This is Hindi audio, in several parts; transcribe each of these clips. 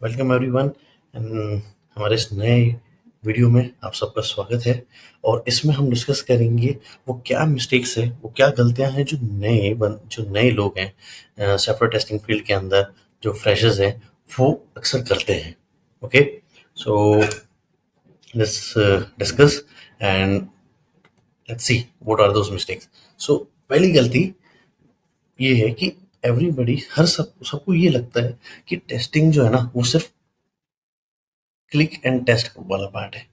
वेलकम एवरीवन एंड हमारे इस नए वीडियो में आप सबका स्वागत है। और इसमें हम डिस्कस करेंगे वो क्या मिस्टेक्स है, वो क्या गलतियां हैं जो नए लोग हैं सॉफ्टवेयर टेस्टिंग फील्ड के अंदर, जो फ्रेशर्स हैं वो अक्सर करते हैं। Okay, so let's discuss and let's see what are those mistakes. So पहली गलती ये है कि एवरीबडी सबको ये लगता है कि टेस्टिंग जो है ना वो सिर्फ क्लिक एंड टेस्ट वाला पार्ट है,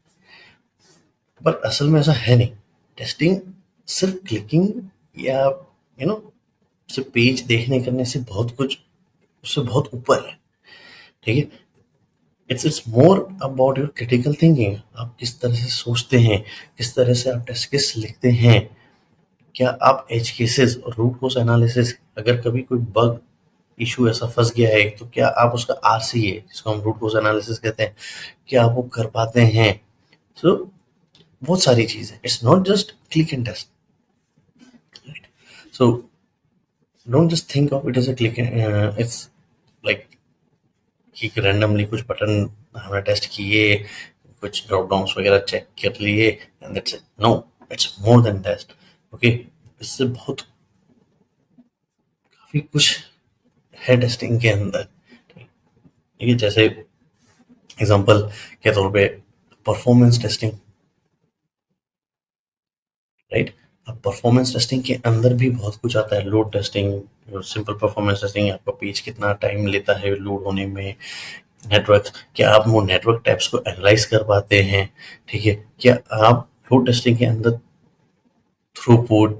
पर असल में ऐसा है नहीं। टेस्टिंग सिर्फ क्लिकिंग या सिर्फ पेज देखने करने से बहुत कुछ, उससे बहुत ऊपर है। ठीक है, it's more about your critical thinking. आप किस तरह से सोचते हैं, किस तरह से आप टेस्ट केस लिखते हैं, क्या आप एज केसेस और रूट कोज एनालिसिस, अगर कभी कोई बग इशू ऐसा फंस गया है तो क्या आप उसका आरसीए, जिसको हम रूट कोज एनालिसिस कहते हैं, क्या आप वो कर पाते हैं। सो बहुत सारी चीज़ है, it's not just click and test. So don't just think of it as a click, it's like कि रैंडमली कुछ बटन हमने टेस्ट किए, कुछ ड्रॉप डाउन्स वगैरह चेक कर लिए and that's it. No, it's more than test. Okay, इससे बहुत काफी कुछ है टेस्टिंग के अंदर। ठीक है, जैसे एग्जांपल के तौर पे परफॉर्मेंस टेस्टिंग, राइट। अब परफॉर्मेंस टेस्टिंग के अंदर भी बहुत कुछ आता है। Load testing, simple performance testing, आपका पेज कितना टाइम लेता है लोड होने में। नेटवर्क, क्या आप वो नेटवर्क टैप्स को एनालाइज कर पाते हैं। ठीक है, क्या आप लोड टेस्टिंग के अंदर थ्रूपुट,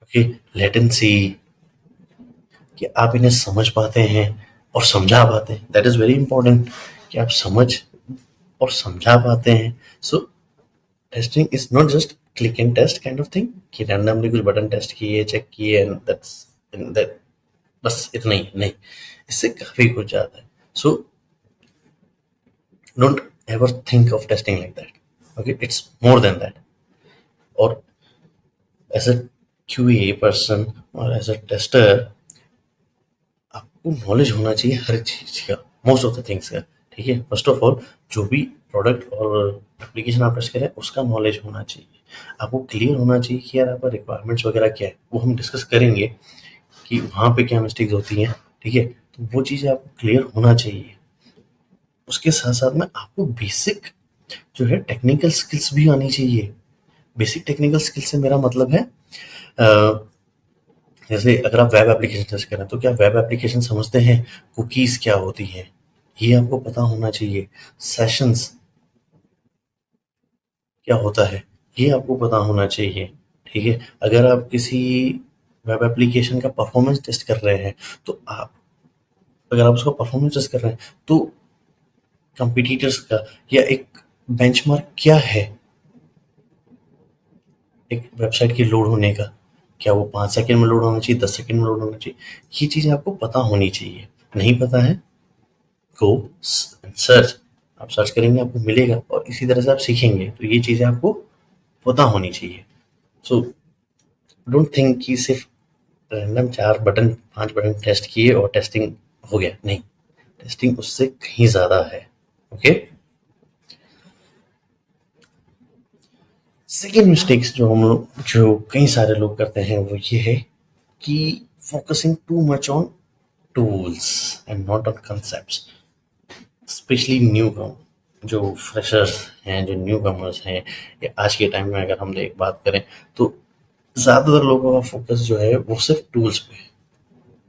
ओके, लेटेंसी, कि आप इन्हें समझ पाते हैं और समझा पाते हैं। दैट इज वेरी इंपॉर्टेंट कि आप समझ और समझा पाते हैं। So testing is not just click and test kind of thing कि रैंडमली कुछ बटन टेस्ट किए, चेक किए एंड दैट बस इतना ही नहीं, इससे काफी कुछ ज्यादा है। So don't ever think of testing like that. Okay, it's more than that. और एज अ क्यूए पर्सन और एज अ टेस्टर आपको नॉलेज होना चाहिए हर चीज का, मोस्ट ऑफ द थिंग्स का। ठीक है, फर्स्ट ऑफ ऑल जो भी प्रोडक्ट और एप्लीकेशन आप टेस्ट करें उसका नॉलेज होना चाहिए। आपको क्लियर होना चाहिए कि यार आपका रिक्वायरमेंट्स वगैरह क्या है। वो हम डिस्कस करेंगे कि वहाँ पे क्या मिस्टेक्स होती हैं। ठीक है, तो वो चीज़ें आपको क्लियर होना चाहिए। उसके साथ साथ में आपको बेसिक जो है टेक्निकल स्किल्स भी आनी चाहिए। बेसिक टेक्निकल स्किल्स से मेरा मतलब है जैसे अगर आप वेब एप्लीकेशन टेस्ट करें तो क्या वेब एप्लीकेशन समझते हैं कुकीज क्या होती हैं, ये आपको पता होना चाहिए। सेशंस क्या होता है, ये आपको पता होना चाहिए। ठीक है, अगर आप किसी वेब एप्लीकेशन का परफॉर्मेंस टेस्ट कर रहे हैं तो आप, अगर आप उसका परफॉर्मेंस टेस्ट कर रहे हैं तो कंपिटिटर्स का या एक बेंचमार्क क्या है एक वेबसाइट की लोड होने का। क्या वो 5 सेकंड में लोड होना चाहिए, 10 सेकंड में लोड होना चाहिए, ये चीज़ें आपको पता होनी चाहिए। नहीं पता है, गो सर्च। आप सर्च करेंगे आपको मिलेगा और इसी तरह से आप सीखेंगे, तो ये चीज़ें आपको पता होनी चाहिए। सो डोंट थिंक कि सिर्फ रैंडम 4 बटन 5 बटन टेस्ट किए और टेस्टिंग हो गया, नहीं। टेस्टिंग उससे कहीं ज़्यादा है। ओके, सेकेंड मिस्टेक्स जो कई सारे लोग करते हैं वो ये है कि focusing too much on tools and not on concepts. Specially new कम, जो फ्रेशर्स हैं, जो न्यू कमर्स हैं, या आज के टाइम में अगर हम देख बात करें तो ज़्यादातर लोगों का फोकस जो है वो सिर्फ टूल्स पे है।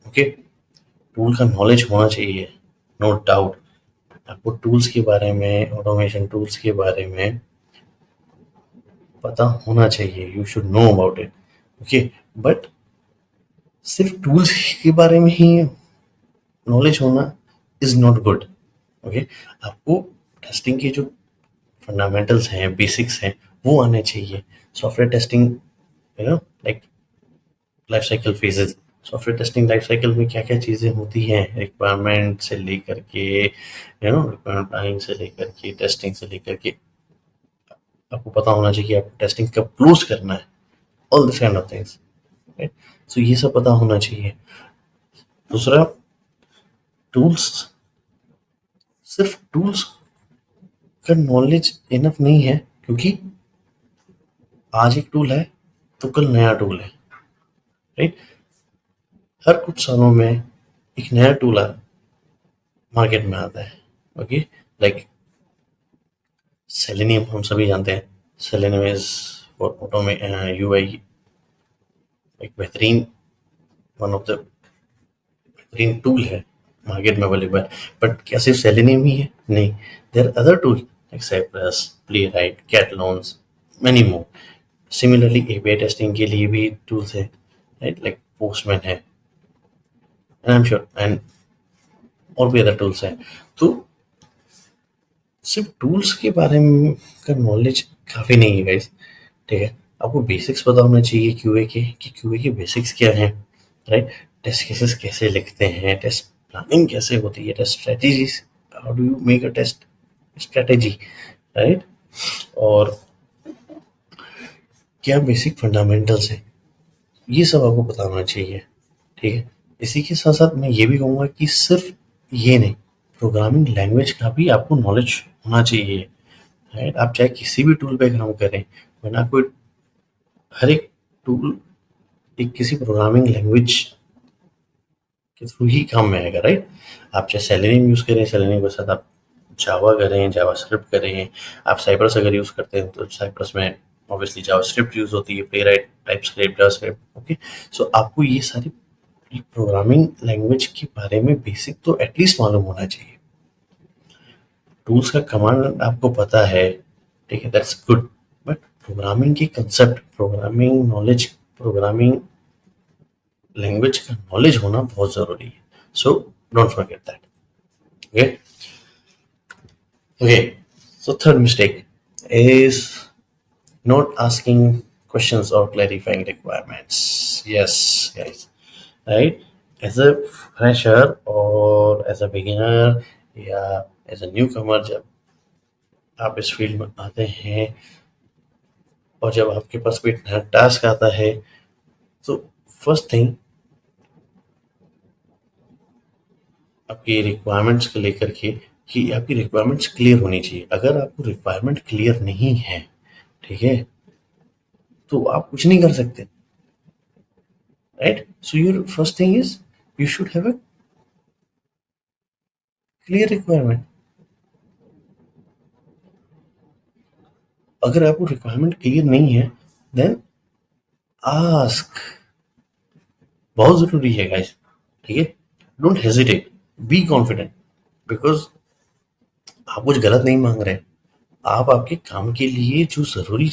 ओके, टूल का नॉलेज होना चाहिए, नो डाउट। आपको टूल्स के बारे में, ऑटोमेशन टूल्स के बारे में पता होना चाहिए, you should know about it. Okay, but सिर्फ टूल्स के बारे में ही नॉलेज होना इज नॉट गुड। ओके, आपको टेस्टिंग के जो फंडामेंटल्स हैं, बेसिक्स हैं, वो आने चाहिए। Software testing, like life cycle phases. Software testing life cycle में क्या क्या चीज़ें होती हैं, रिक्वायरमेंट से लेकर के, रिक्वायरमेंट प्लानिंग से लेकर के, टेस्टिंग से लेकर के, आपको पता होना चाहिए कि आपको टेस्टिंग कब क्लोज करना है, all this kind of things, right. So ये सब पता होना चाहिए। दूसरा, टूल्स, सिर्फ टूल्स का नॉलेज इनफ नहीं है, क्योंकि आज एक टूल है तो कल नया टूल है, राइट? हर कुछ सालों में एक नया टूल मार्केट में आता है। ओके, लाइक सेलेनियम हम सभी जानते हैं। सेलेनियम इज फॉर ऑटो में यूआई एक बेहतरीन, वन ऑफ द बेहतरीन टूल है मार्केट में अवेलेबल। बट क्या सिर्फ सेलेनियम ही है? नहीं, there other tool like Cypress, Playwright, Katalons, many more. Similarly API testing के लिए भी टूल्स है, राइट? लाइक पोस्टमैन है, and I am sure and और भी अदर टूल्स हैं। तो सिर्फ टूल्स के बारे में का नॉलेज काफ़ी नहीं है गाइस, ठीक है? आपको बेसिक्स पता होना चाहिए क्यूए के, कि क्यूए के बेसिक्स क्या हैं, राइट? टेस्ट केसेस कैसे लिखते हैं, टेस्ट प्लानिंग कैसे होती है, test strategies, how do you make a test strategy, right? और क्या बेसिक फंडामेंटल्स हैं, ये सब आपको पता होना चाहिए, ठीक है? इसी के साथ साथ मैं ये भी कहूँगा कि सिर्फ ये नहीं, प्रोग्रामिंग लैंग्वेज का भी आपको नॉलेज होना चाहिए, राइट? आप चाहे किसी भी टूल पे काम करें, वरना कोई हर एक टूल एक किसी प्रोग्रामिंग लैंग्वेज के थ्रू ही काम में आएगा, राइट? आप चाहे सेलेनियम यूज़ करें, सेलेनियम के साथ आप जावा करें, जावा स्क्रिप्ट करें, आप साइप्रस अगर यूज़ करते हैं तो साइप्रस में ऑब्वियसली जावा स्क्रिप्ट यूज़ होती है, प्लेराइट, टाइप स्क्रिप्ट, जावा स्क्रिप्ट, ओके? सो आपको ये सारी प्रोग्रामिंग लैंग्वेज के बारे में बेसिक तो एटलीस्ट मालूम होना चाहिए। टूल्स का कमांड आपको पता है, ठीक है, दैट्स गुड, बट प्रोग्रामिंग के concept, programming knowledge, programming language का नॉलेज होना बहुत ज़रूरी है। So don't forget that, okay? Okay, so third mistake is not asking questions or clarifying requirements. Yes, guys, right? As a fresher or as a beginner या as a newcomer, जब आप इस फील्ड में आते हैं और जब आपके पास कोई नया टास्क आता है, तो फर्स्ट थिंग आपकी रिक्वायरमेंट्स को लेकर के, कि आपकी रिक्वायरमेंट्स क्लियर होनी चाहिए। अगर आपको रिक्वायरमेंट क्लियर नहीं है, ठीक है, तो आप कुछ नहीं कर सकते, right? So your first thing is you should have a clear requirement. अगर आपको रिक्वायरमेंट क्लियर नहीं है, देन आस्क, बहुत जरूरी है गाइस, ठीक है? Don't hesitate, be confident, because आप कुछ गलत नहीं मांग रहे हैं। आप आपके काम के लिए जो जरूरी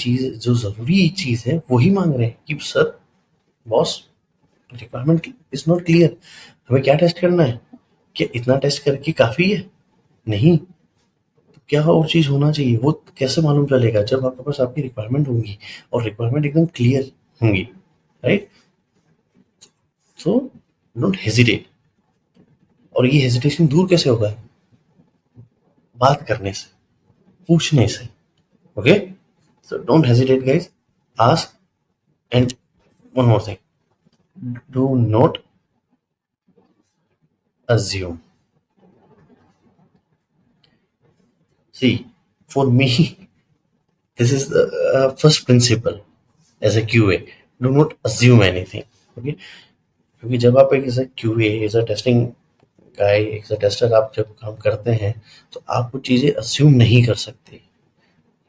चीज है वही मांग रहे हैं, कि sir, boss, requirement is not clear, हमें क्या टेस्ट करना है? क्या इतना टेस्ट करके काफी है? नहीं, तो क्या और चीज होना चाहिए? वो कैसे मालूम चलेगा? जब आपके पास आपकी रिक्वायरमेंट होंगी और रिक्वायरमेंट एकदम क्लियर होंगी, राइट? So don't hesitate. और ये हेजिटेशन दूर कैसे होगा? बात करने से, पूछने से, okay? So don't hesitate guys, ask, and one more thing, do not assume. See, for me, this is the first principle as a QA. Do not assume anything. Okay? क्योंकि जब आप एक ऐसा QA, as a testing guy, as a tester, आप जब काम करते हैं, तो आप कुछ चीज़ें अस्यूम नहीं कर सकते,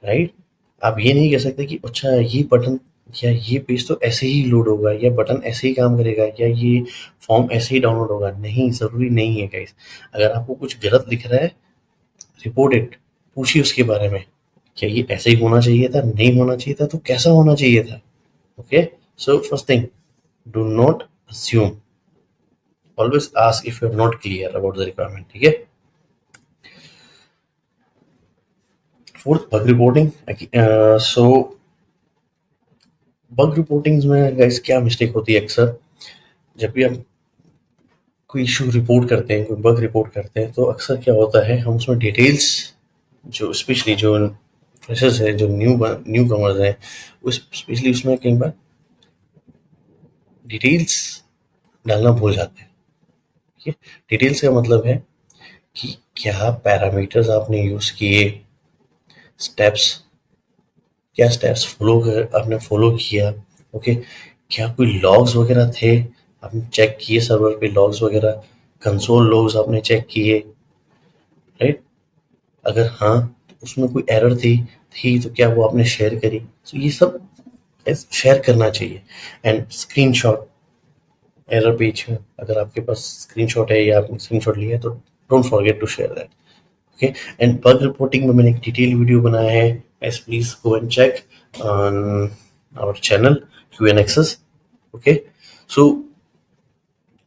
राइट? आप ये नहीं कह सकते कि अच्छा ये बटन या ये पेज तो ऐसे ही लोड होगा, या बटन ऐसे ही काम करेगा, या ये फॉर्म ऐसे ही डाउनलोड होगा। नहीं, ज़रूरी नहीं है गाइस। अगर आपको कुछ गलत दिख रहा है, रिपोर्ट इट, पूछिए उसके बारे में, क्या ये ऐसे ही होना चाहिए था, नहीं होना चाहिए था, तो कैसा होना चाहिए था, okay? So first thing, do not assume, always ask if you're not clear about the requirement, ठीक है? Fourth, bug reporting. So bug reporting में गाइस क्या मिस्टेक होती है अक्सर, जब भी हम कोई इशू रिपोर्ट करते हैं, कोई बग रिपोर्ट करते हैं, तो अक्सर क्या होता है, हम उसमें डिटेल्स, जो स्पेशली जो फ्रेशर्स हैं, जो न्यू कमर्स हैं, उस स्पेशली उसमें कई बार डिटेल्स डालना भूल जाते हैं, ठीक है, डिटेल्स का मतलब है कि क्या पैरामीटर्स आपने यूज किए, स्टेप्स, क्या स्टेप्स आपने फॉलो किया, ओके, क्या कोई लॉग्स वगैरह थे, आपने चेक किए सर्वर पे लॉग्स वगैरह, कंसोल लॉग्स आपने चेक किए, राइट? अगर हाँ, तो उसमें कोई एरर थी तो क्या वो आपने शेयर करी? तो ये सब शेयर करना चाहिए। एंड स्क्रीनशॉट, एरर पेज, अगर आपके पास स्क्रीनशॉट है या आपने स्क्रीनशॉट लिया है तो don't forget to share that. Okay, and bug reporting में मैंने एक डिटेल वीडियो बनाया है, एस please go and check on our channel Q N access. Okay, so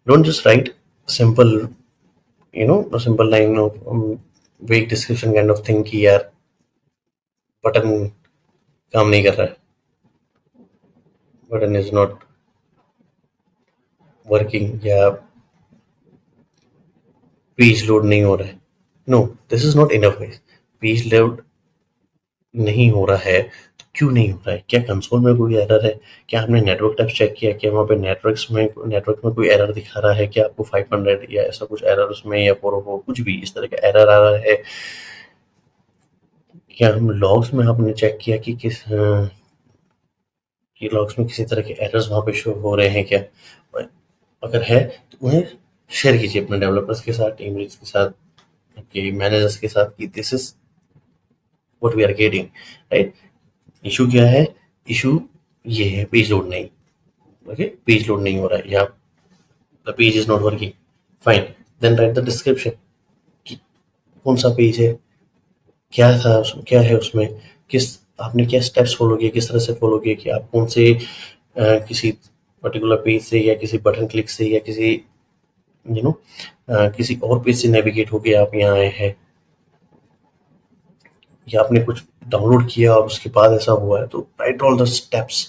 don't just write simple, simple line of vague description kind of thing कि यार बटन काम नहीं कर रहा है, बटन इज नॉट वर्किंग, या पेज लोड नहीं हो रहा है। No, this is not enough guys. Page load नहीं हो रहा है तो क्यों नहीं हो रहा है? क्या कंसोल में कोई एरर है? क्या आपने नेटवर्क टाइप चेक किया? क्या वहाँ पे नेटवर्क में कोई एरर दिखा रहा है? क्या आपको 500 या ऐसा कुछ एरर उसमें, या 404 कुछ भी इस तरह का एरर आ रहा है? क्या हम लॉग्स में आपने चेक किया कि कि लॉग्स में किसी तरह के एरर्स वहाँ पे शो हो रहे हैं क्या? अगर है तो उन्हें शेयर कीजिए अपने डेवलपर्स के साथ, टीम लीड्स के साथ, आपके मैनेजर्स के साथ कि this is what we are getting, right? Issue क्या है? इशू ये है पेज लोड नहीं, ओके, पेज लोड नहीं हो रहा है, या the page is not working, fine, then write the description कि कौन सा पेज है, क्या था उसमें, क्या है उसमें, किस आपने क्या स्टेप्स फॉलो किए, किस तरह से फॉलो किए, कि आप कौन से किसी पर्टिकुलर पेज से या किसी बटन क्लिक से या किसी यू नो किसी और पेज से नेविगेट होके आप यहाँ आए हैं, या आपने कुछ डाउनलोड किया और उसके बाद ऐसा हुआ है। तो राइट ऑल द स्टेप्स,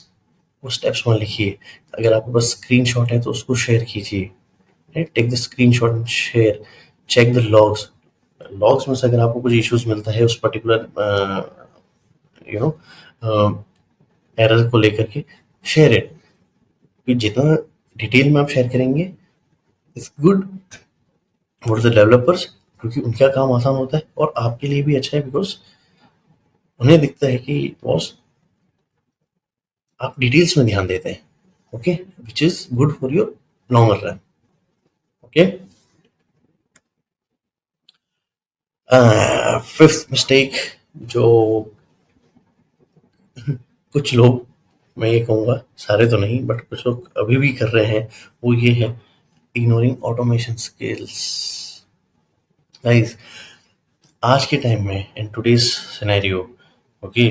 वो स्टेप्स वहाँ लिखिए। अगर आपके पास स्क्रीनशॉट है तो उसको शेयर कीजिए, right? Take the screenshot and share, check the logs. Logs में से अगर आपको कुछ इश्यूज मिलता है उस पर्टिकुलर यू नो एरर को लेकर के, शेयर इट। कि जितना डिटेल में आप शेयर करेंगे it's good for the developers, क्योंकि उनका काम आसान होता है और आपके लिए भी अच्छा है, बिकॉज उन्हें दिखता है कि बॉस आप डिटेल्स में ध्यान देते हैं, okay, which is good for your longer run. Okay, fifth mistake जो कुछ लोग, मैं ये कहूँगा सारे तो नहीं बट कुछ लोग अभी भी कर रहे हैं, वो ये है इग्नोरिंग ऑटोमेशन स्किल्स। गाइस, आज के टाइम में in today's scenario, okay,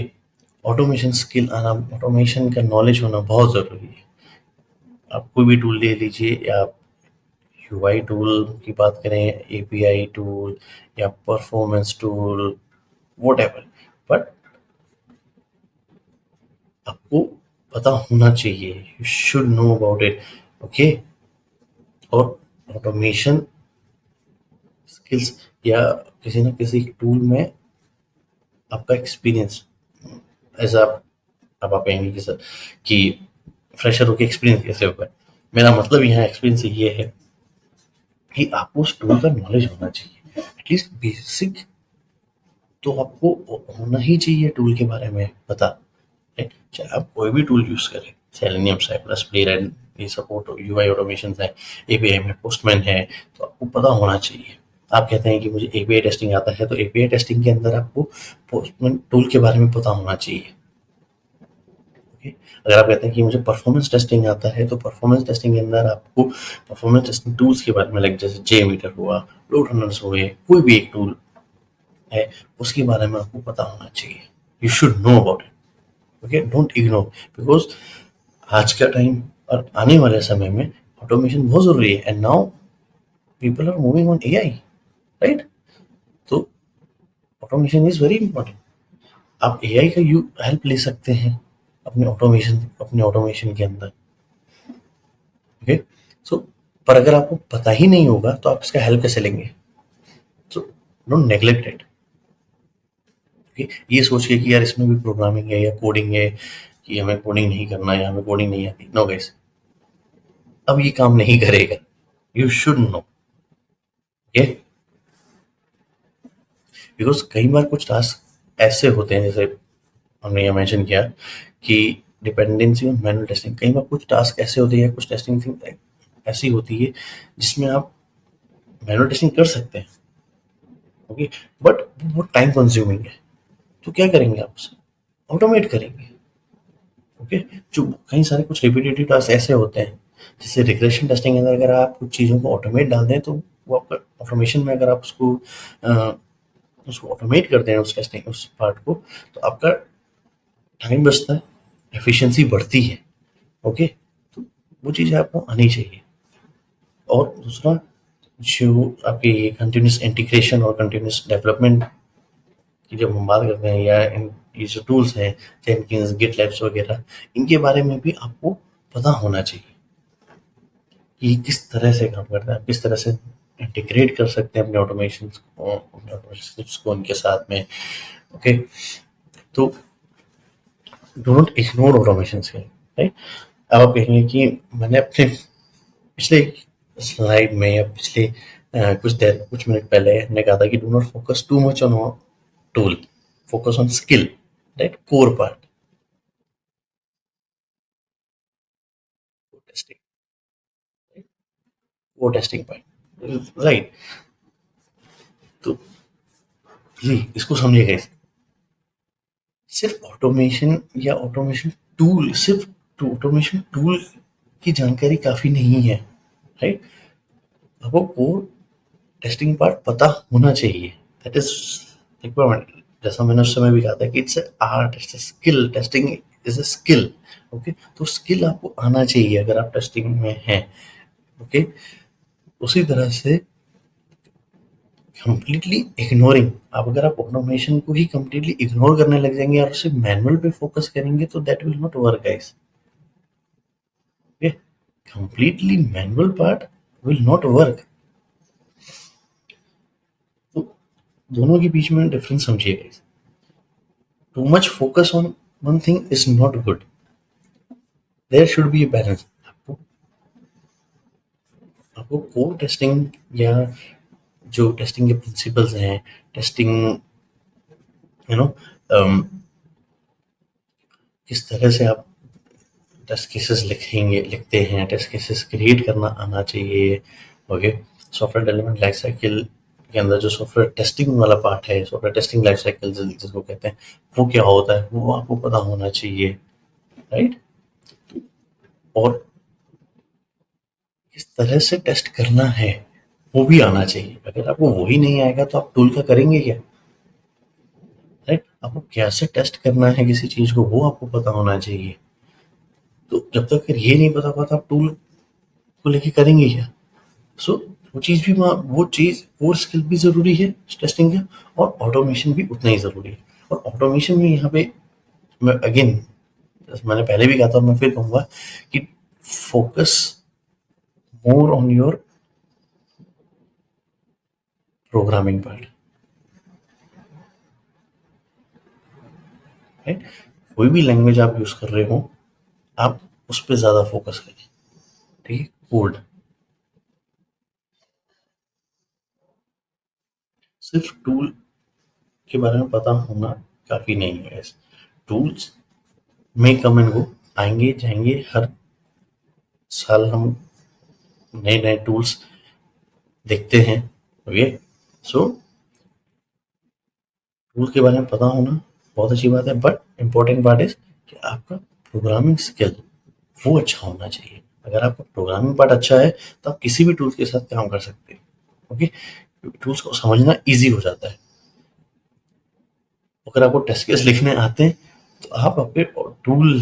automation skill आना, ऑटोमेशन का नॉलेज होना बहुत ज़रूरी है। आप कोई भी टूल ले लीजिए, या आप यूआई टूल की बात करें, एपीआई टूल या परफॉर्मेंस टूल, वॉट, बट आपको पता होना चाहिए, you should know about it, okay. और ऑटोमेशन स्किल्स या किसी ना किसी टूल में आपका एक्सपीरियंस, ऐसा अब आप कहेंगे कि सर कि फ्रेशर होकर एक्सपीरियंस कैसे होगा? मेरा मतलब यहाँ एक्सपीरियंस ये है कि आपको उस टूल का नॉलेज होना चाहिए, एटलीस्ट बेसिक तो आपको होना ही चाहिए टूल के बारे में पता, राइट? चाहे आप कोई भी टूल यूज करें, सेलेनियम, साइप्रस, प्लेराइट, ये सपोर्ट यूआई ऑटोमेशन है, एपीआई में पोस्टमैन है, तो आपको पता होना चाहिए। आप कहते हैं कि मुझे एपीआई टेस्टिंग आता है, तो एपीआई टेस्टिंग के अंदर आपको पोस्टमैन टूल के बारे में पता होना चाहिए, ओके। अगर आप कहते हैं कि मुझे परफॉर्मेंस टेस्टिंग आता है, तो परफॉर्मेंस टेस्टिंग के अंदर आपको परफॉर्मेंस टेस्टिंग टूल्स के बारे में, लाइक जैसे जे मीटर हुआ, लोड रनर्स हुए, कोई भी एक टूल है उसके बारे में आपको पता होना चाहिए, you should know about it, okay, don't ignore, because आज का टाइम और आने वाले समय में ऑटोमेशन बहुत जरूरी है, and now people are moving on AI, right? तो ऑटोमेशन इज वेरी इंपॉर्टेंट। आप एआई का यू हेल्प ले सकते हैं अपने ऑटोमेशन के अंदर, ओके। सो पर अगर आपको पता ही नहीं होगा तो आप इसका हेल्प कैसे लेंगे? So don't neglect it, okay. ये सोच के कि यार इसमें भी प्रोग्रामिंग है या कोडिंग है, कि हमें कोडिंग नहीं करना है, हमें कोडिंग नहीं आती, नो गाइस, अब ये काम नहीं करेगा, you should know, okay, because कई बार कुछ टास्क ऐसे होते हैं, जैसे हमने ये मेंशन किया कि डिपेंडेंसी ऑन मैनुअल टेस्टिंग, कई बार कुछ टास्क ऐसे होते हैं, कुछ टेस्टिंग थिंग ऐसी होती है जिसमें आप मैनुअल टेस्टिंग कर सकते हैं, ओके, बट वो टाइम कंज्यूमिंग है। तो क्या करेंगे आप उसे? ऑटोमेट करेंगे। ओके, जो कई सारे कुछ रिपीटेटिव टास्क ऐसे होते हैं, जैसे रिग्रेशन टेस्टिंग के अंदर अगर आप कुछ चीज़ों को ऑटोमेट डाल दें, तो वो आपका ऑटोमेशन में अगर आप उसको ऑटोमेट करते हैं, उस टेस्टिंग उस पार्ट को, तो आपका टाइम बचता है, एफिशिएंसी बढ़ती है। ओके, तो वो चीज़ आपको आनी चाहिए। और दूसरा, जो आपकी कंटिन्यूस इंटीग्रेशन और कंटिन्यूस डेवलपमेंट की जब हम बात करते हैं, या ये जो टूल्स हैं, जेनकिंस, गिटलैब्स वगैरह, इनके बारे में भी आपको पता होना चाहिए कि किस तरह से काम करता है, किस तरह से इंटीग्रेट कर सकते हैं अपने ऑटोमेशंस को उनके साथ में। ओके, तो डू नॉट इग्नोर ऑटोमेशन के, राइट। अब आप कहेंगे कि मैंने अपने पिछले स्लाइड में या पिछले कुछ मिनट पहले हमने कहा था कि do not focus too much on tool, focus on skill, right, core part, testing, वो टेस्टिंग पार्ट, राइट। तो जी, इसको समझिएगा। सिर्फ ऑटोमेशन या ऑटोमेशन टूल, सिर्फ ऑटोमेशन टूल की जानकारी काफ़ी नहीं है, राइट। आपको कोर टेस्टिंग पार्ट पता होना चाहिए, दैट इज रिक्वायरमेंट। जैसा मैंने उस समय भी कहा था कि it's art, it's skill, testing is a skill. Okay, तो स्किल आपको आना चाहिए अगर आप टेस्टिंग में हैं। ओके, उसी तरह से कंप्लीटली इग्नोरिंग, आप अगर आप ऑटोमेशन को ही कंप्लीटली इग्नोर करने लग जाएंगे और सिर्फ मैनुअल पे फोकस करेंगे, तो that will not work guys. Okay, completely manual part will not work. तो दोनों के बीच में डिफरेंस समझिए guys. Too much focus on one thing is not good, there should be a balance. आपको आपको कोर टेस्टिंग या जो टेस्टिंग के प्रिंसिपल्स हैं, टेस्टिंग यू नो किस तरह से आप टेस्ट केसेस लिखते हैं, टेस्ट केसेस क्रिएट करना आना चाहिए। Okay, software development life cycle के अंदर जो सॉफ्टवेयर टेस्टिंग वाला पार्ट है, सॉफ्टवेयर टेस्टिंग लाइफ साइकिल जिसको कहते हैं, वो क्या होता है, वो आपको पता होना चाहिए, राइट। और किस तरह से टेस्ट करना है वो भी आना चाहिए। अगर आपको वही नहीं आएगा तो आप टूल का करेंगे क्या, राइट। आपको कैसे टेस्ट करना है किसी चीज को, वो आपको पता होना चाहिए। तो जब तक फिर ये नहीं पता होगा तो आप टूल को लेके करेंगे क्या? सो वो चीज़ भी वो चीज़, कोर स्किल भी ज़रूरी है टेस्टिंग का, और ऑटोमेशन भी उतना ही ज़रूरी है। और ऑटोमेशन में यहाँ पे मैं अगेन, मैंने पहले भी कहा था और मैं फिर कहूँगा कि focus more on your programming part, right. कोई भी लैंग्वेज आप यूज़ कर रहे हो, आप उस पर ज़्यादा फोकस करें, ठीक है। कोड, सिर्फ टूल के बारे में पता होना काफ़ी नहीं है। टूल्स में कम एंड गो, आएंगे जाएंगे, हर साल हम नए नए टूल्स देखते हैं। ओके, सो टूल के बारे में पता होना बहुत अच्छी बात है, बट इम्पोर्टेंट पार्ट इज कि आपका प्रोग्रामिंग स्किल वो अच्छा होना चाहिए। अगर आपका प्रोग्रामिंग पार्ट अच्छा है तो आप किसी भी टूल्स के साथ काम कर सकते हैं। ओके, टूल्स को समझना ईजी हो जाता है। अगर आपको टेस्ट केस लिखने आते हैं तो आप अपने टूल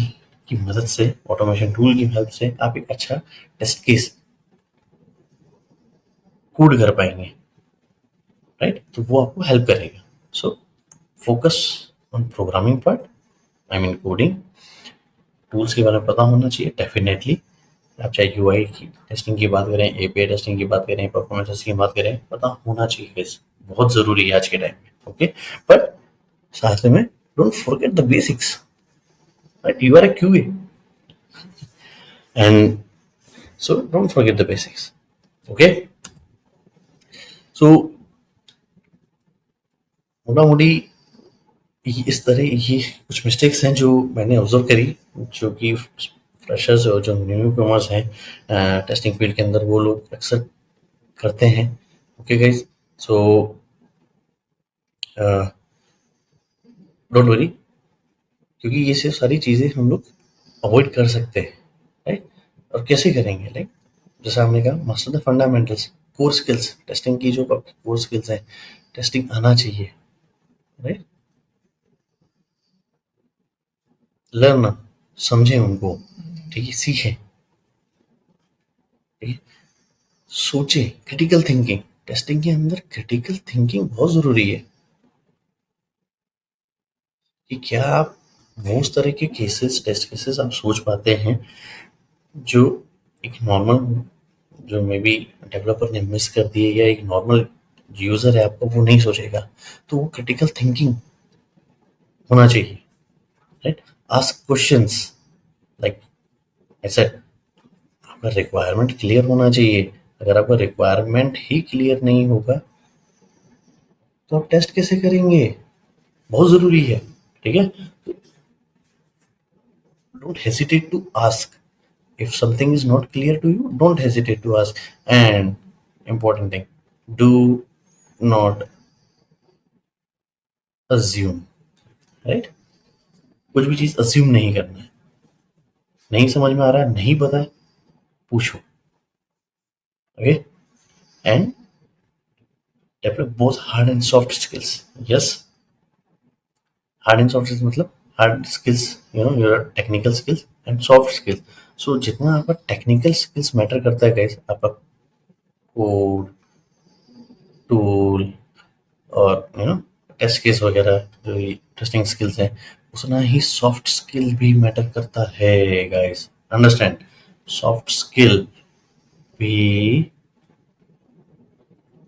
की मदद से, ऑटोमेशन टूल की हेल्प से आप एक अच्छा टेस्ट केस कोड कर पाएंगे, राइट। तो वो आपको हेल्प करेगा। So focus on programming part, I mean coding. Tools के बारे में पता होना चाहिए डेफिनेटली। आप चाहे यूआई की टेस्टिंग की बात करें, एपीआई टेस्टिंग की बात करें, परफॉर्मेंस टेस्टिंग की बात करें, पता होना चाहिए guys, बहुत ज़रूरी है आज के टाइम में। ओके, बट साथ में don't forget the basics, right. You are a QA and so don't forget the basics. Okay, so मोटा-मोटी इस तरह ये कुछ मिस्टेक्स हैं जो मैंने ऑब्जर्व करी, जो कि फ्रेशर्स और जो न्यू कमर्स हैं टेस्टिंग फील्ड के अंदर, वो लोग अक्सर करते हैं। Okay guys, so don't worry, क्योंकि ये सब सारी चीज़ें हम लोग अवॉइड कर सकते हैं, राइट? और कैसे करेंगे? लाइक जैसा हमने कहा, master the fundamentals, core skills, testing की जो आपकी कोर स्किल्स हैं, टेस्टिंग आना चाहिए, राइट? लर्न, समझें उनको, ठीक है, सीखें, ठीक है, सोचें, क्रिटिकल थिंकिंग, टेस्टिंग के अंदर क्रिटिकल थिंकिंग बहुत ज़रूरी है कि क्या आप वो उस तरह के केसेस, टेस्ट केसेस आप सोच पाते हैं जो एक नॉर्मल, जो मे बी डेवलपर ने मिस कर दिए, या एक नॉर्मल यूज़र है आपका वो नहीं सोचेगा। तो वो क्रिटिकल थिंकिंग होना चाहिए, right? Ask questions, like I said, आपका रिक्वायरमेंट क्लियर होना चाहिए। अगर आपका रिक्वायरमेंट ही क्लियर नहीं होगा तो आप टेस्ट कैसे करेंगे? बहुत ज़रूरी है, ठीक है? Don't hesitate to ask. If something is not clear to you, don't hesitate to ask. And important thing, do not assume, right? कुछ भी चीज़ assume नहीं करना है। नहीं समझ में आ रहा है, नहीं पता है, पूछो, okay? And develop both hard and soft skills. Yes, hard and soft skills मतलब hard skills, your technical skills, and soft skills. So जितना आपका टेक्निकल स्किल्स मैटर करता है गाइस, आपका कोड, टूल, और टेस्ट केस वगैरह, जो ये टेस्टिंग स्किल्स हैं, उतना ही सॉफ्ट स्किल भी मैटर करता है गाइस। अंडरस्टैंड, सॉफ्ट स्किल भी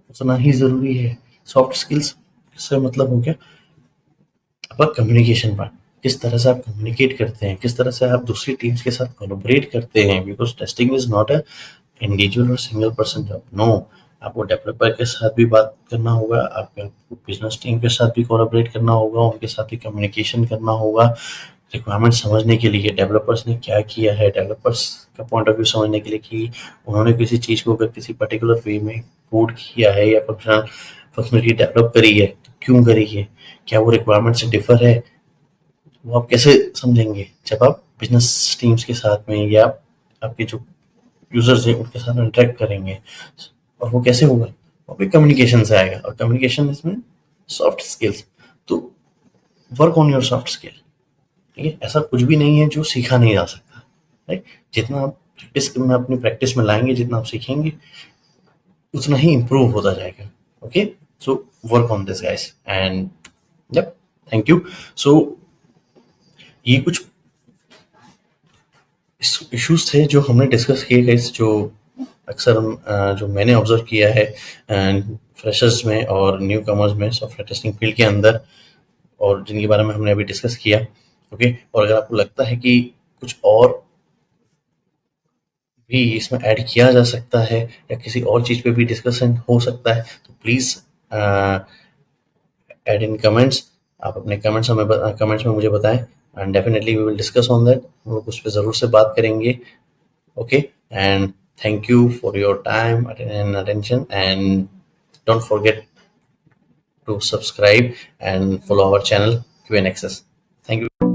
उतना ही ज़रूरी है। सॉफ्ट स्किल्स से मतलब हो गया आपका कम्युनिकेशन पार्ट, किस तरह से आप कम्युनिकेट करते हैं, किस तरह से आप दूसरी टीम्स के साथ कोलैबोरेट करते हैं, because testing is not a individual और सिंगल पर्सन जॉब, नो। आपको डेवलपर के साथ भी बात करना होगा, आपको बिजनेस टीम के साथ भी कोलैबोरेट करना होगा, उनके साथ भी कम्युनिकेशन करना होगा, रिक्वायरमेंट समझने के लिए, डेवलपर्स ने क्या किया है, डेवलपर्स का पॉइंट ऑफ व्यू समझने के लिए कि उन्होंने किसी चीज़ को अगर किसी पर्टिकुलर वे में कोड किया है या फंक्शनलिटी डेवलप करी है तो क्यों करी है, क्या वो रिक्वायरमेंट से डिफर है, वो आप कैसे समझेंगे जब आप बिजनेस टीम्स के साथ में या आपके जो यूजर्स हैं उनके साथ इंटरेक्ट करेंगे। और वो कैसे होगा? वो भी कम्युनिकेशन से आएगा, और कम्युनिकेशन इसमें सॉफ्ट स्किल्स। तो work on your soft skill, ठीक है? ऐसा कुछ भी नहीं है जो सीखा नहीं जा सकता, राइट? जितना आप प्रैक्टिस में, अपनी प्रैक्टिस में लाएंगे, जितना आप सीखेंगे, उतना ही इम्प्रूव होता जाएगा। Okay, so work on this guys, and yup, thank you. So ये कुछ इश्यूज थे जो हमने डिस्कस किए गाइस, जो अक्सर जो मैंने ऑब्जर्व किया है फ्रेशर्स में और न्यू कमर्स में सॉफ्टवेयर टेस्टिंग फील्ड के अंदर, और जिनके बारे में हमने अभी डिस्कस किया। ओके, और अगर आपको लगता है कि कुछ और भी इसमें ऐड किया जा सकता है या किसी और चीज़ पे भी डिस्कशन हो सकता है, तो प्लीज़ ऐड इन कमेंट्स। आप अपने कमेंट्स में मुझे बताएं, and definitely we will discuss on that. हम लोग उस पर ज़रूर से बात करेंगे। Okay, and thank you for your time and attention, and don't forget to subscribe and follow our channel QN Access. Thank you.